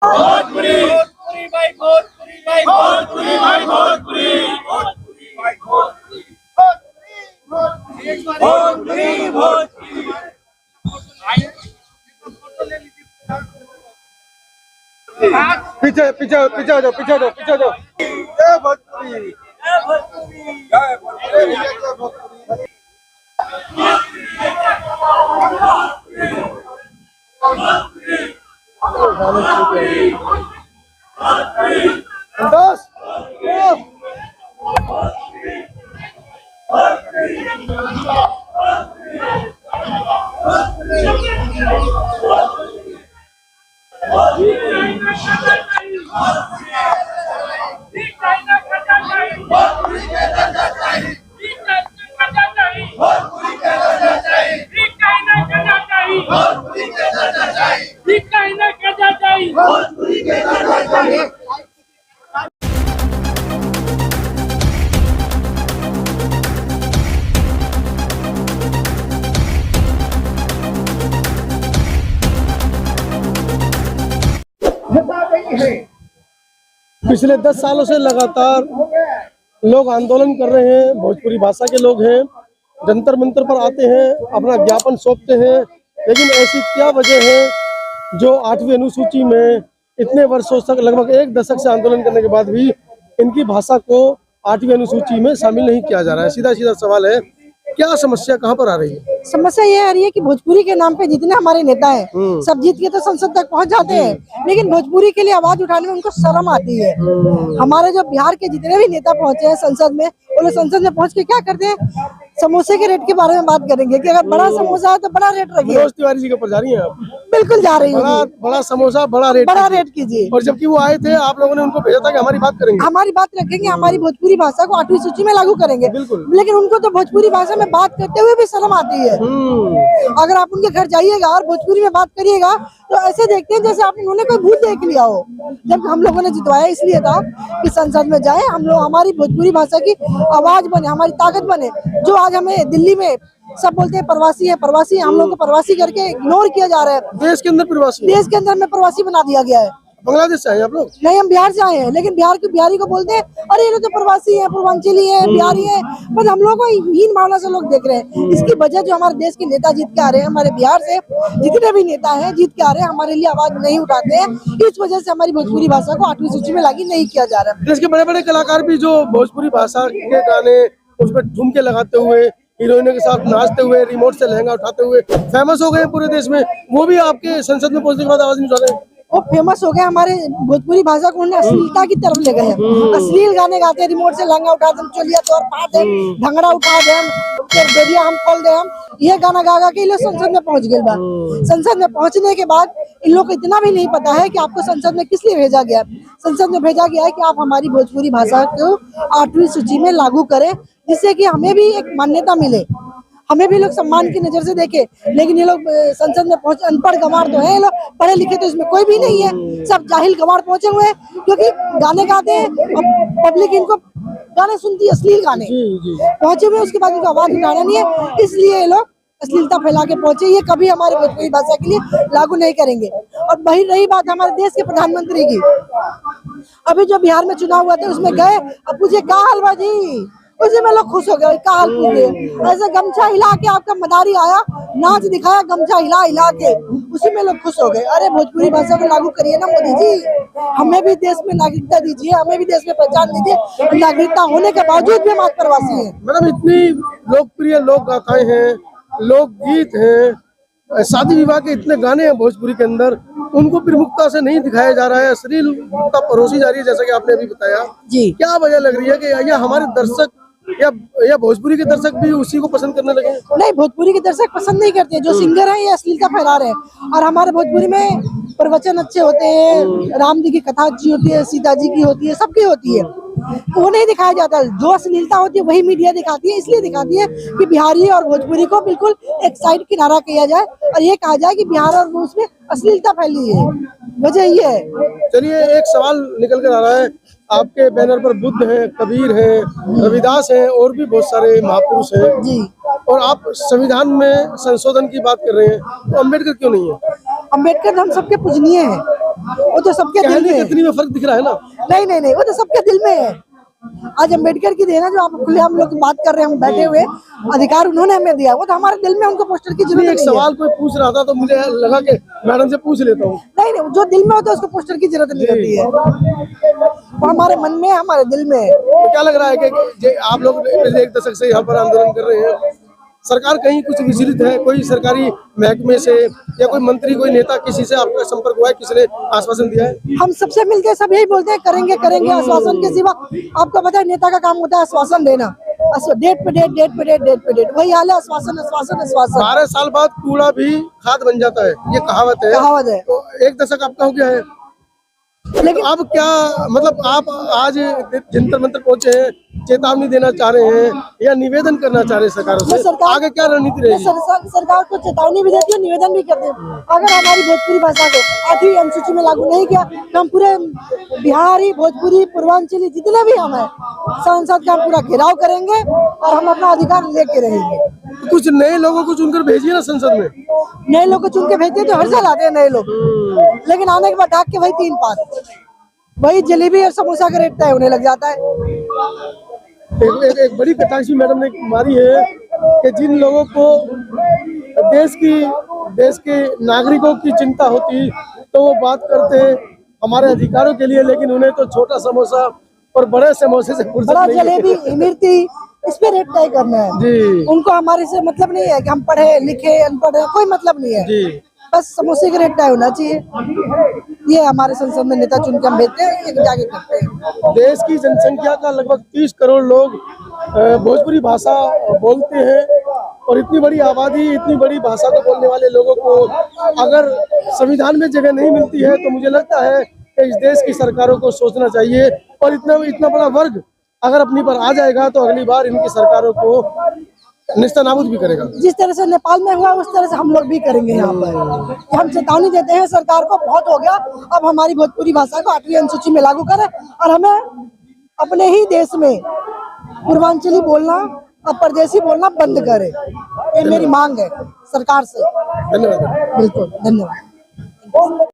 भोजपुरी भोजपुरी भाई भोजपुरी भाई भोजपुरी भाई भोजपुरी भोजपुरी भाई भोजपुरी भोजपुरी भोजपुरी पीछे पीछे पीछे हो जाओ, पीछे हो जाओ, पीछे हो जाओ। जय भोजपुरी, जय भोजपुरी जय भोजपुरी, जय भोजपुरी। दस पिछले 10 सालों से लगातार लोग आंदोलन कर रहे हैं। भोजपुरी भाषा के लोग हैं, जंतर मंतर पर आते हैं, अपना ज्ञापन सौंपते हैं, लेकिन ऐसी क्या वजह है जो 8वीं अनुसूची में इतने वर्षों तक, लगभग 1 दशक से आंदोलन करने के बाद भी इनकी भाषा को 8वीं अनुसूची में शामिल नहीं किया जा रहा है। सीधा सीधा सवाल है, क्या समस्या कहाँ पर आ रही है? समस्या ये आ रही है कि भोजपुरी के नाम पे जितने हमारे नेता हैं सब जीत के तो संसद तक पहुंच जाते हैं, लेकिन भोजपुरी के लिए आवाज उठाने में उनको शर्म आती है। हमारे जो बिहार के जितने भी नेता पहुंचे हैं संसद में, वो लोग संसद में पहुंच के क्या करते हैं, समोसे के रेट के बारे में बात करेंगे कि अगर बड़ा समोसा है तो बड़ा रेट रखिए। मनोज तिवारी जी के ऊपर जा रही हैं आप? बिल्कुल जा रही हूँ। बड़ा समोसा बड़ा रेट कीजिए। और जबकि वो आए थे, आप लोगों ने उनको भेजा था कि हमारी बात करेंगे, हमारी बात रखेंगे, हमारी भोजपुरी भाषा को 8वीं सूची में लागू करेंगे। बिल्कुल। लेकिन उनको तो भोजपुरी भाषा में बात करते हुए भी शर्म आती है। अगर आप उनके घर जाइएगा और भोजपुरी में बात करिएगा तो ऐसे देखते हैं जैसे आप उन्होंने कोई भूत देख लिया हो। जब हम लोगों ने जितवाया इसलिए था कि संसद में जाए, हम लोग हमारी भोजपुरी भाषा की आवाज बने, हमारी ताकत बने। जो आज हमें दिल्ली में सब बोलते हैं प्रवासी है, प्रवासी है, हम लोग को प्रवासी करके इग्नोर किया जा रहा है। देश के अंदर प्रवासी, देश के अंदर में प्रवासी बना दिया गया है। बांग्लादेश से आए आप लोग? नहीं, हम बिहार से आए हैं, लेकिन बिहारी को बोलते हैं अरे ये लोग तो प्रवासी है, पूर्वांचली है, बिहारी है, पर हम लोग को हीन भावना से लोग देख रहे हैं। इसकी वजह जो हमारे देश के नेता जीत के आ रहे हैं, हमारे बिहार से जितने भी नेता हैं जीत के आ रहे हैं, हमारे लिए आवाज नहीं उठाते हैं। इस वजह से हमारी भोजपुरी भाषा को 8वीं सूची में लागू नहीं किया जा रहा है। देश के बड़े बड़े कलाकार भी जो भोजपुरी भाषा के गाने उस पर ठुमके लगाते हुए, हीरोइनों के साथ नाचते हुए, रिमोट से लहंगा उठाते हुए फेमस हो गए पूरे देश में, वो भी आपके संसद में पहुंचने के बाद आवाज नहीं उठा रहे हैं। वो फेमस हो गए, हमारे भोजपुरी भाषा को उन्हें अश्लीलता की तरफ ले गए हैं। अश्लील गाने गाते हैं, रिमोट से लहंगा उठा दे, चोलिया तोड़ फाड़ दे, भंगड़ा उठा दे, बेरिया हम खोल दे, ये गाना गा गा के लोग संसद में पहुंच गए। संसद में पहुंचने के बाद इन लोग को इतना भी नहीं पता है कि आपको संसद में किस लिए भेजा गया। संसद में भेजा गया है कि आप हमारी भोजपुरी भाषा को 8वीं सूची में लागू करें, जिससे कि हमें भी एक मान्यता मिले, हमें भी लोग सम्मान की नजर से देखे। लेकिन ये लोग संसद में पहुंचे, अनपढ़ गंवार तो है, ये लोग पढ़े लिखे तो इसमें कोई भी नहीं है, सब जाहिल गंवार पहुंचे हुए हैं, क्योंकि गाने गाते हैं, पब्लिक इनको गाने सुनती है, अश्लील गाने पहुंचे हुए, उसके बाद इनको आवाज उठाना नहीं है, इसलिए ये लोग अश्लीलता फैला के पहुंचे। ये कभी हमारे भोजपुरी भाषा के लिए लागू नहीं करेंगे। और वही रही बात हमारे देश के प्रधानमंत्री की, अभी जो बिहार में चुनाव हुआ था उसमें गए, अब पूछे क्या हाल बाजी, उसी में लोग खुश हो गए, क्या हाल पूछे। ऐसे गमछा हिला के आपका मदारी आया, नाच दिखाया गमछा हिला हिला के, उसी में लोग खुश हो गए। अरे भोजपुरी भाषा को लागू करिए ना मोदी जी, हमें भी देश में नागरिकता दीजिए, हमें भी देश में पहचान दीजिए। नागरिकता होने के बावजूद भी हम आज प्रवासी हैं। मैडम, इतनी लोकप्रिय लोक गाथाएं हैं, लोकगीत हैं, शादी विवाह के इतने गाने हैं भोजपुरी के अंदर, उनको प्रमुखता से नहीं दिखाया जा रहा है, अश्लीलता परोसी जा रही है, जैसा कि आपने अभी बताया जी। क्या वजह लग रही है कि या हमारे दर्शक या भोजपुरी के दर्शक भी उसी को पसंद करने लगे? नहीं, भोजपुरी के दर्शक पसंद नहीं करते, जो सिंगर हैं ये अश्लीलता फैला रहे हैं। और हमारे भोजपुरी में प्रवचन अच्छे होते हैं, राम जी की कथा अच्छी होती है, सीता जी की होती है, सबकी होती है, वो नहीं दिखाया जाता। जो अश्लीलता होती है वही मीडिया दिखाती है, इसलिए दिखाती है कि बिहारी और भोजपुरी को बिल्कुल एक साइड किनारा किया जाए और ये कहा जाए कि बिहार और उसमें अश्लीलता फैली है, वजह ये है। चलिए, एक सवाल निकल कर आ रहा है, आपके बैनर पर बुद्ध हैं, कबीर हैं, रविदास हैं, और भी बहुत सारे महापुरुष हैं जी, और आप संविधान में संशोधन की बात कर रहे हैं, तो अम्बेडकर क्यों नहीं है? अम्बेडकर हम सबके पूजनीय हैं, वो तो सबके दिल कहने में है। कितनी में फर्क दिख रहा है ना। नहीं नहीं नहीं, वो तो सबके दिल में है। आज अम्बेडकर की देन है, जो आप खुले हम लोग बात कर रहे हैं, हम बैठे हुए, अधिकार उन्होंने हमें दिया, वो तो हमारे दिल में, उनको पोस्टर की जरूरत एक नहीं है। सवाल कोई पूछ रहा था तो मुझे लगा कि मैडम से पूछ लेता हूँ। नहीं नहीं, जो दिल में होता है उसको पोस्टर की जरूरत नहीं होती है, वो हमारे मन में है, हमारे दिल में है। तो क्या लग रहा है कि आप लोग पिछले 1 दशक से यहाँ पर आंदोलन कर रहे हैं, सरकार कहीं कुछ विचलित है? कोई सरकारी महकमे से या कोई मंत्री, कोई नेता, किसी से आपका संपर्क हुआ है? किसी ने आश्वासन दिया है? हम सबसे मिलके सब यही बोलते हैं, करेंगे करेंगे, आश्वासन के सिवा आपको पता है नेता का काम होता है आश्वासन देना, डेट पे डेट, डेट पे डेट, डेट पे डेट, वही हाल है, आश्वासन आश्वासन आश्वासन। 12 साल बाद कूड़ा भी खाद बन जाता है, ये कहावत है। कहावत है। तो 1 दशक आपका हो गया है, लेकिन अब क्या मतलब आप आज जंतर मंतर पहुंचे हैं, चेतावनी देना चाह रहे हैं या निवेदन करना चाह रहे हैं सरकारों से? आगे क्या रणनीति रहेगी? सरकार को चेतावनी भी देती है, निवेदन भी करते हैं। अगर हमारी भोजपुरी भाषा को 8वीं अनुसूची में लागू नहीं किया तो हम पूरे बिहारी, भोजपुरी, पूर्वांचली जितने भी हम हैं, संसद का पूरा घेराव करेंगे और हम अपना अधिकार लेके रहेंगे। कुछ नए लोगों को चुनकर भेजिए ना संसद में। नए लोग को चुन के भेजते हैं तो हर साल आते हैं नए लोग, लेकिन आने के बाद ढाक के वही 3 पात, वही जलेबी और समोसा का रेट तय होने लग जाता है। एक बड़ी कटाक्षी मैडम ने मारी है कि जिन लोगों को देश के नागरिकों की चिंता होती तो वो बात करते हैं हमारे अधिकारों के लिए, लेकिन उन्हें तो छोटा समोसा और बड़े समोसे से फुर्सत बड़ा नहीं है। जलेबी, इमरती, इस पे रेट तय करना है जी उनको, हमारे से मतलब नहीं है कि हम पढ़े लिखे अनपढ़ है, कोई मतलब नहीं है, जी। बस समोसे का रेट तय होना चाहिए। ये हमारे संसद में नेता चुन के हम भेजते हैं, ये जाके करते हैं। देश की जनसंख्या का लगभग 30 करोड़ लोग भोजपुरी भाषा बोलते हैं और इतनी बड़ी आबादी, इतनी बड़ी भाषा को बोलने वाले लोगों को अगर संविधान में जगह नहीं मिलती है तो मुझे लगता है कि इस देश की सरकारों को सोचना चाहिए। और इतना बड़ा वर्ग अगर अपनी पर आ जाएगा तो अगली बार इनकी सरकारों को निस्तानाबूद भी करेगा। जिस तरह से नेपाल में हुआ उस तरह से हम लोग भी करेंगे यहाँ पर। हम चेतावनी देते हैं सरकार को, बहुत हो गया, अब हमारी भोजपुरी भाषा को 8वीं अनुसूची में लागू करें और हमें अपने ही देश में पूर्वांचली बोलना और परदेशी बोलना बंद करें। ये मेरी मांग है सरकार से। धन्यवाद। बिल्कुल, धन्यवाद।